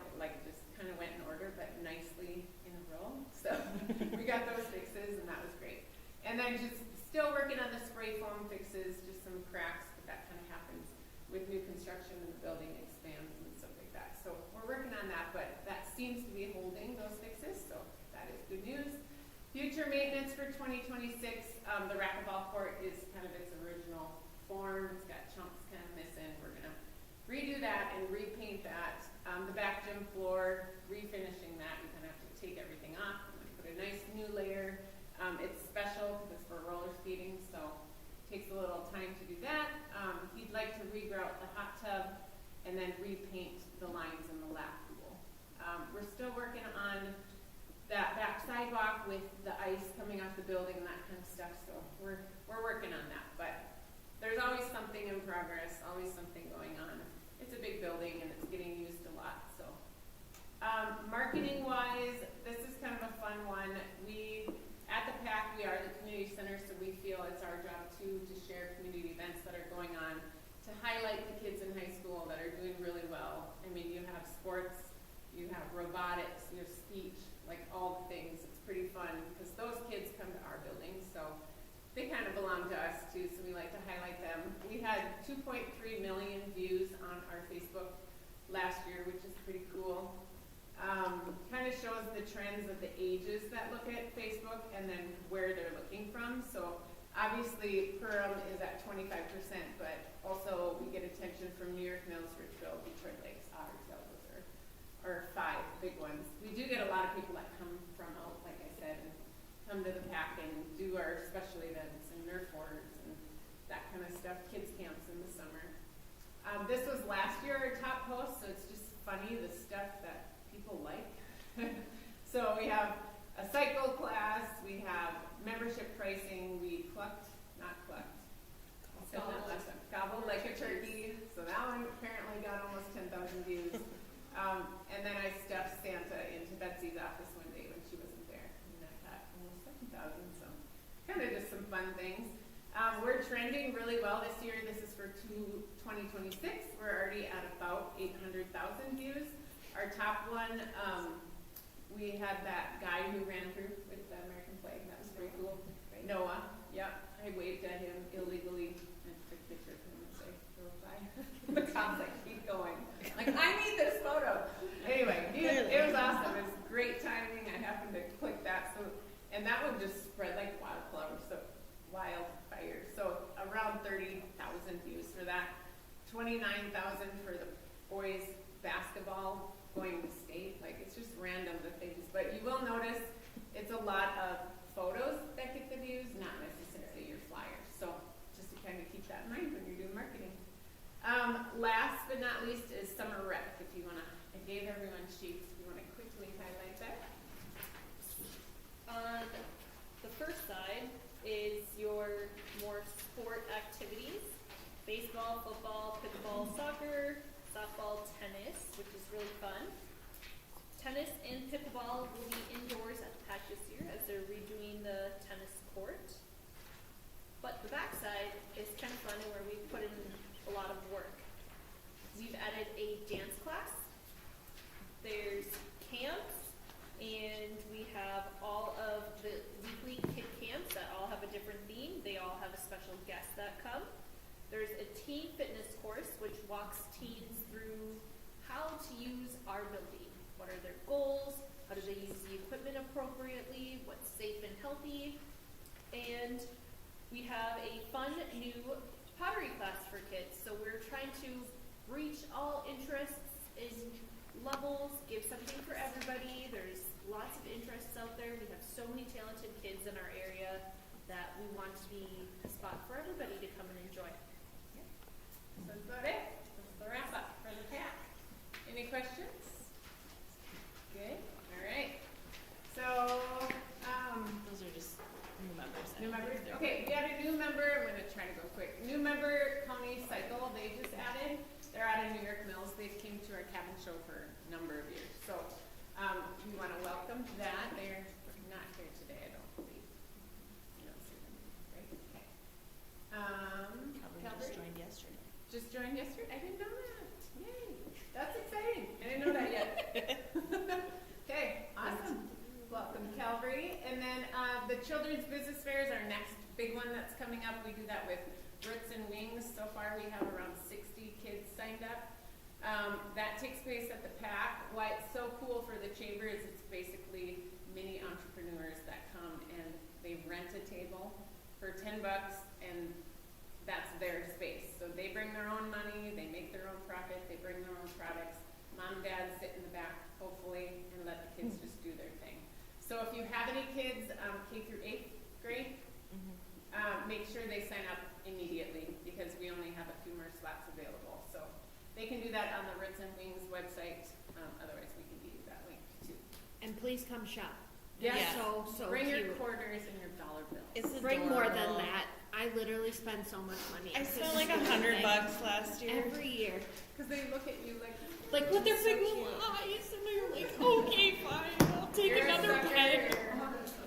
just kind of went in order, but nicely in a row. So we got those fixes, and that was great. And then just still working on the spray foam fixes, just some cracks, but that kind of happens with new construction and the building expands and stuff like that. So we're working on that, but that seems to be holding those fixes, so that is good news. Future maintenance for 2026, the racquetball court is kind of its original form. It's got chunks kind of missing. We're gonna redo that and repaint that. The back gym floor, refinishing that. You're gonna have to take everything off and put a nice new layer. It's special because it's for roller skating, so it takes a little time to do that. He'd like to regrout the hot tub and then repaint the lines in the lap pool. We're still working on that back sidewalk with the ice coming off the building and that kind of stuff, so we're working on that. But there's always something in progress, always something going on. It's a big building and it's getting used a lot, so. Marketing wise, this is kind of a fun one. At the PAC, we are the community center, so we feel it's our job too to share community events that are going on, to highlight the kids in high school that are doing really well. I mean, you have sports, you have robotics, you have speech, all the things. It's pretty fun because those kids come to our building, so they kind of belong to us too, so we like to highlight them. We had 2.3 million views on our Facebook last year, which is pretty cool. Kind of shows the trends of the ages that look at Facebook and then where they're looking from. So obviously Perham is at 25%, but also we get attention from New York Mills, Richville, Detroit Lakes, Ottersville. Those are 5 big ones. We do get a lot of people that come from out, like I said, and come to the PAC and do our special events and Nerf wars and that kind of stuff, kids camps in the summer. This was last year our top post, so it's just funny the stuff that people like. So we have a cycle class, we have membership pricing, we gobbled like a turkey, so that one apparently got almost 10,000 views. And then I stuffed Santa into Betsy's office one day when she wasn't there, and that got almost 7,000, so kind of just some fun things. We're trending really well this year. This is for 2026. We're already at about 800,000 views. Our top one, we had that guy who ran through with the American flag. That was pretty cool. Noah, yep. I waved at him illegally and took a picture of him and say, go by. The cops keep going. I need this photo. Anyway, it was awesome. It was great timing. I happened to click that. And that one just spread like wildfire. So around 30,000 views for that. 29,000 for the boys basketball going to state. It's just random the things. But you will notice it's a lot of photos that get the views, not necessarily your flyer. Last but not least is summer rec. If you wanna, I gave everyone sheets. If you wanna quickly highlight that. On the first side is your more sport activities: baseball, football, pickleball, soccer, softball, tennis, which is really fun. Tennis and pickleball will be indoors at the PAC this year as they're redoing the tennis court. But the backside is kind of fun and where we've put in a lot of work. We've added a dance class. There's camps, and we have all of the weekly kid camps that all have a different theme. They all have a special guest that come. There's a teen fitness course which walks teens through how to use our building. What are their goals? How do they use the equipment appropriately? What's safe and healthy? And we have a fun new pottery class for kids. So we're trying to reach all interests and levels, give something for everybody. There's lots of interests out there. We have so many talented kids in our area that we want to be a spot for everybody to come and enjoy. So that's about it. That's the wrap up for the PAC. Any questions? Good. All right. So, Those are just new members. new members. Okay, we had a new member. I'm going to try to go quick. New member, County Cycle. They just added. They're out of New York Mills. They came to our cabin show for a number of years. So, we want to welcome that. They're not here today, I don't believe. You don't see them, right? Okay. Calvin Calvary? just joined yesterday. Just joined yesterday? I didn't know that. Yay. That's exciting. I didn't know that yet. Okay, awesome. Welcome, Calvary. And then the Children's Business Fair is our next big one that's coming up. We do that with Roots and Wings. So far we have around 60 kids signed up. That takes place at the PAC. Why it's so cool for the chamber is it's basically mini entrepreneurs that come and they rent a table for $10 and that's their space. So they bring their own money, they make their own profit, they bring their own products. Mom and dad sit in the back, hopefully, and let the kids just do their thing. So if you have any kids, K through 8th grade, make sure they sign up immediately because we only have a few more slots available. So they can do that on the Roots and Wings website. Otherwise, we can give you that link too. And please come shop. Yes. Yeah. So Bring your cute. quarters and your dollar bill. It's Bring more than adorable. that. I literally spend so much money. I on spent Christmas like $100 things last year. every year. Because they look at you Like with their So big cute. little eyes, and they're like, okay, fine, I'll take You're a another sucker. pen.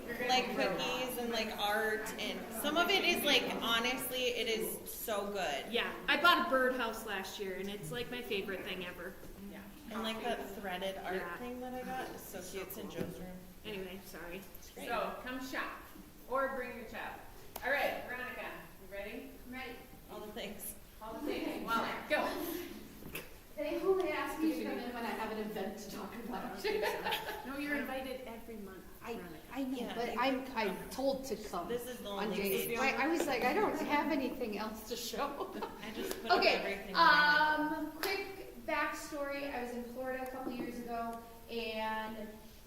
You're gonna Like be broke. cookies and like art, and some of it is like, honestly, it is so good. Yeah, I bought a birdhouse last year, and it's like my favorite thing ever. Yeah. And like that threaded art Yeah. thing that I got is so cute. It's in Joe's room. Anyway, sorry. Great. So come shop or bring your child. All right, Veronica, you ready? I'm ready. All the things. All the things. Well, go. They only ask me to come in when I have an event to talk about. No, you're invited every month, Veronica. I know, Yeah, but you- I'm told to come This is the on only days. page. I was like, I don't have anything else to show. I just put up Okay, everything. that I quick backstory. I was in Florida a couple years ago, and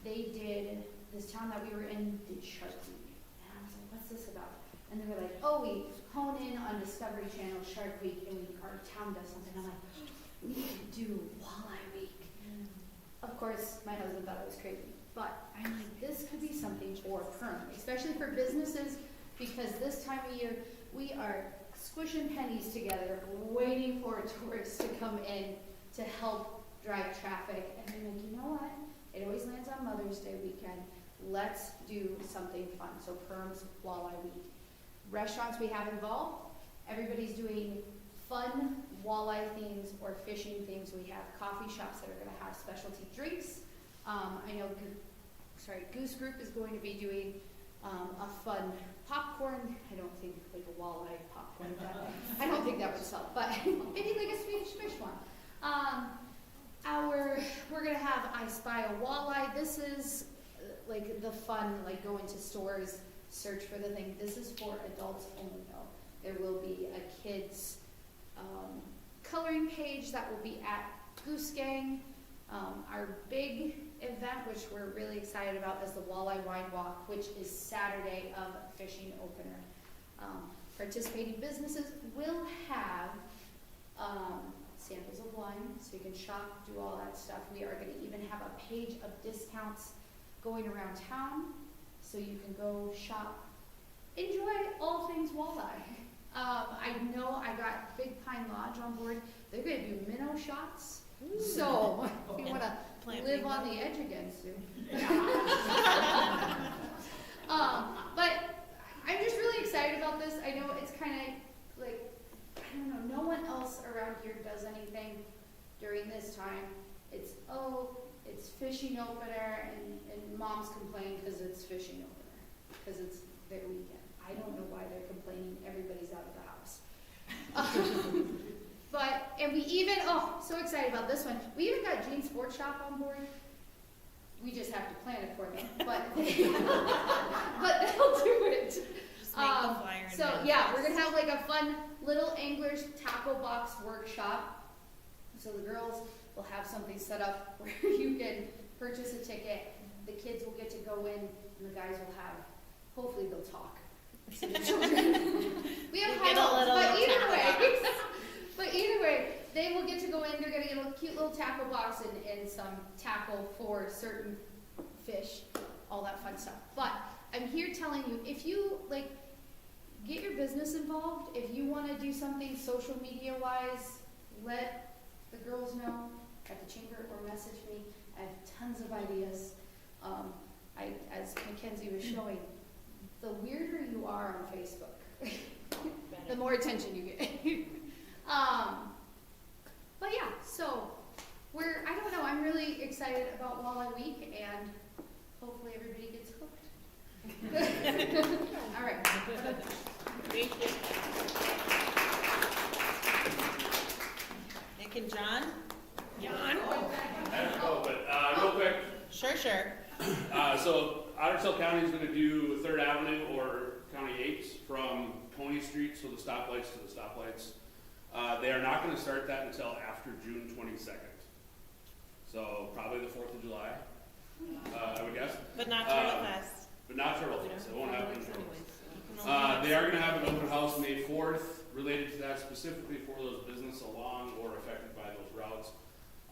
they did, this town that we were in did Shark Week. And I was like, what's this about? And they were like, oh, we hone in on Discovery Channel Shark Week, and our town does something. I'm like, we need to do Walleye Week. Of course, my husband thought I was crazy, but I'm like, this could be something for Perm, especially for businesses, because this time of year, we are squishing pennies together, waiting for tourists to come in to help drive traffic. And I'm like, you know what? It always lands on Mother's Day weekend. Let's do something fun. So Perm's Walleye Week. Restaurants we have involved, everybody's doing fun walleye themes or fishing themes. We have coffee shops that are going to have specialty drinks. I know, Goose Group is going to be doing a fun popcorn. I don't think like a walleye popcorn, but I don't think that would sell. But maybe like a Swedish fish one. We're going to have I Spy a Walleye. This is like the fun, like go into stores, search for the thing. This is for adults only though. There will be a kids coloring page that will be at Goose Gang. Our big event, which we're really excited about, is the Walleye Wine Walk, which is Saturday of fishing opener. Participating businesses will have samples of wine, so you can shop, do all that stuff. We are gonna even have a page of discounts going around town, so you can go shop, enjoy all things walleye. I know I got Big Pine Lodge on board. They're gonna do minnow shots, so if you wanna Plant live minnow. on the edge again soon. But I'm just really excited about this. I know it's kind of like, I don't know, no one else around here does anything during this time. It's fishing opener, and moms complain because it's fishing opener, because it's their weekend. I don't know why they're complaining. Everybody's out of the house. And we even, so excited about this one. We even got Jean Sports Shop on board. We just have to plan it for them, but they'll do it. Just make the flyer. and So then- yeah, we're gonna have like a fun little anglers tackle box workshop. So the girls will have something set up where you can purchase a ticket. The kids will get to go in, and the guys will have. Hopefully they'll talk to the children. We have You high get a hopes, little but either tackle way, but either way, they will get to go in. They're gonna get a cute little tackle box and some tackle for certain fish, all that fun stuff. But I'm here telling you, if you like, get your business involved. If you want to do something social media wise, let the girls know at the chamber or message me. I have tons of ideas. As Mackenzie was showing, the weirder you are on Facebook, the more attention you get. But yeah, so I don't know, I'm really excited about Walleye Week, and hopefully everybody gets hooked. All right. Thank you. Nick and John? John? I don't know, but real quick, Sure. so Ottersville County is going to do 3rd Avenue or County 8 from Coney Street, so the stoplights to the stoplights. They are not going to start that until after June 22nd. So probably the 4th of July, I would guess. But not Turtle Fest. But not Turtle Fest. It won't happen in Turtle Fest. They are going to have an open house May 4th related to that, specifically for those business along or affected by those routes.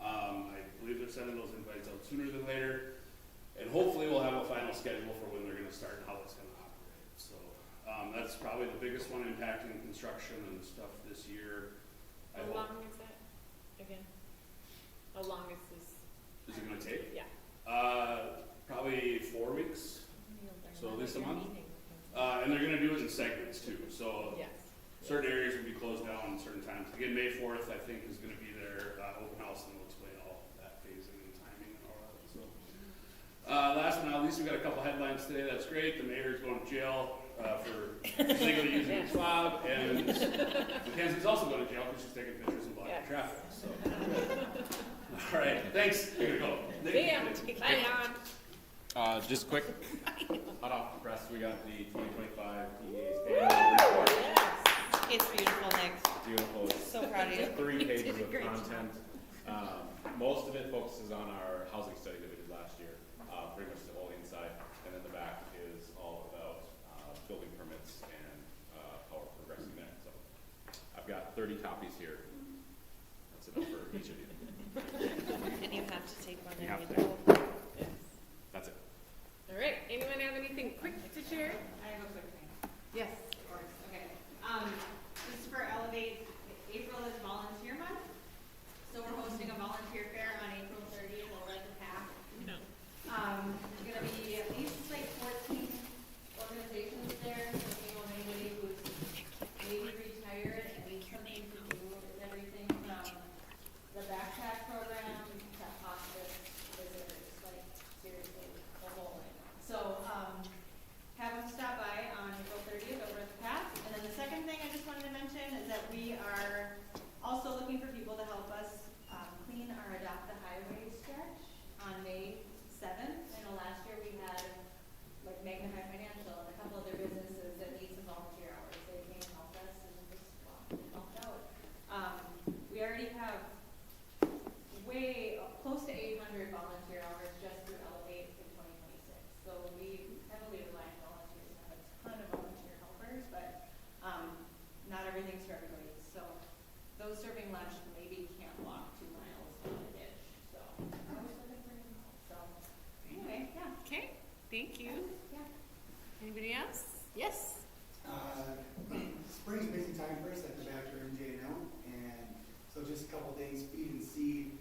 I believe they're sending those invites out sooner than later, and hopefully we'll have a final schedule for when they're going to start and how it's going to operate. So that's probably the biggest one impacting construction and stuff this year. I How hope. long is that, again? How long is this? Is it going to take? Yeah. Probably 4 weeks, so at least a month. And they're going to do it in segments too. So Yes. certain areas will be closed down certain times. Again, May 4th, I think, is going to be their open house, and we'll explain all that phasing and timing and all that. So, last but not least, we got a couple headlines today. That's great. The mayor's going to jail for illegally using a swab, and Mackenzie's also going to jail because she's taking pictures and blocking Yes. traffic. So, all right, thanks. Here we go. See ya. Bye, Jan. Just quick, hot off the press, we got the 2025 DEA's annual report. It's beautiful, Nick. Beautiful. It's So proud of you. 3 You pages did a of great job. content. Most of it focuses on our housing study that we did last year, pretty much the whole inside. And then the back is all about building permits and how we're progressing there. So I've got 30 copies here. That's enough for each of you. And you have to take one You and have read to. the whole. That's it. All right, anyone have anything quick to share? I have a quick thing. Yes. Of course, okay. This is for Elevate. April is Volunteer Month, so we're hosting a volunteer fair on April 30th over at the PAC. No. There's gonna be at least like 14 organizations there, so if you know anybody who's maybe retired and needs something to do and everything from the back thank you. Yeah. Anybody else? Yes. Spring's busy time for us at the back here in J&L, and so just a couple things, feed and seed,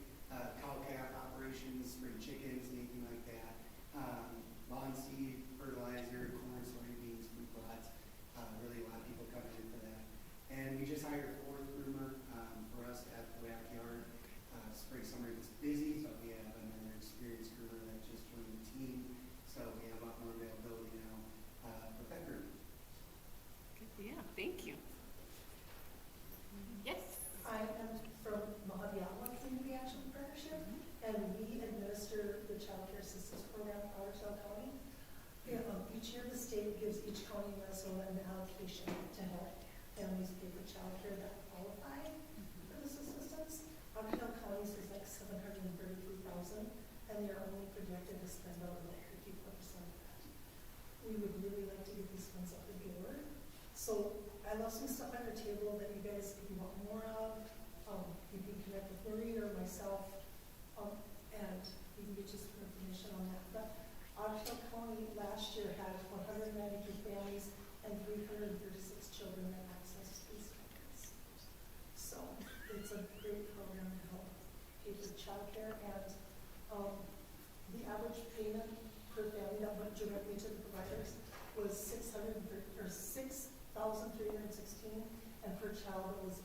cow-calf operations, spring chickens, anything like that. Lawn seed, fertilizer, corn, soybeans, fruit plots, really a lot of people coming in for that. And we just hired a fourth groomer for us at the backyard. Spring, summer is busy, but we have another experienced groomer that just joined the team, so we have a lot more availability now for pet grooming. Yeah, thank you. Yes. I am from Mahaviala Community Action Partnership, and we administer the Child Care Assistance Program in Colorado County. Each year, the state gives each county in Minnesota an allocation to help families pay for child care that qualify for this assistance. Colorado County's is like $733,000, and they are only projected to spend out about 54% of that. We would really like to get these funds out the door. So I left some stuff on your table that you guys, if you want more of, you can connect with Marie or myself, and we can get you some information on that. But Ottawa County last year had 192 families and 336 children that access these programs. So it's a great program to help pay for childcare, and the average payment per family that went directly to the providers was $6,316, and per child it was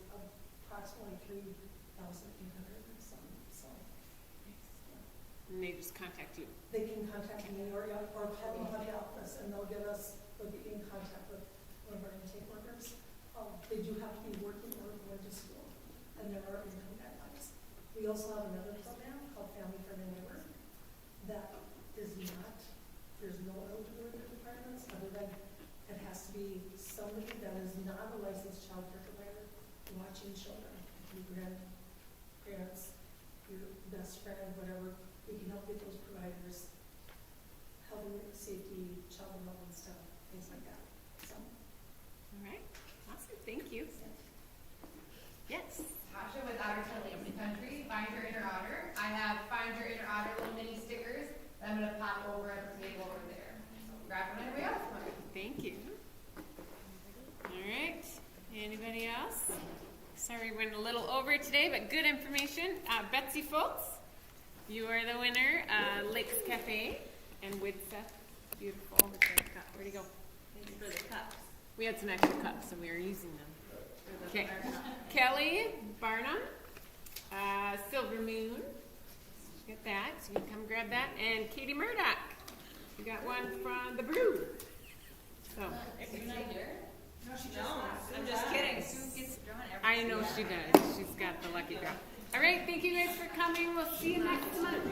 approximately $3,800 or something. So, yeah. And they just contact you. They can contact me or call me on the office, and they'll be in contact with one of our intake workers. They do have to be working or going to school, and there are income guidelines. We also have another program called Family Friendly Neighbor that is not, there's no eligibility requirements other than it has to be somebody that is not a licensed child care provider watching children, your grandparents, your best friend, whatever. We can help get those providers, health and safety, child development stuff, things like that. So, All right. Awesome. Thank you. yeah. Yes. Tasha with Otter Tail Lazy Country, Find Your Inner Otter. I have Find Your Inner Otter little mini stickers that I'm going to pop over at the table over there. So grab one anybody else want. Thank you. All right. Anybody else? Sorry, we went a little over today, but good information. Betsy Foltz, you are the winner. Lakes Cafe and Widseth. Beautiful. Where'd he go? Thanks for the cups. We had some extra cups and we were using them. Okay. Kelly Barnum, Silver Moon. Get that. So you can come grab that. And Katie Murdoch. You got one from the Brew. So. No, I'm just kidding. Sue gets drawn every I know she does. She's got the lucky draw. All right. Thank you guys for coming. We'll see you next month.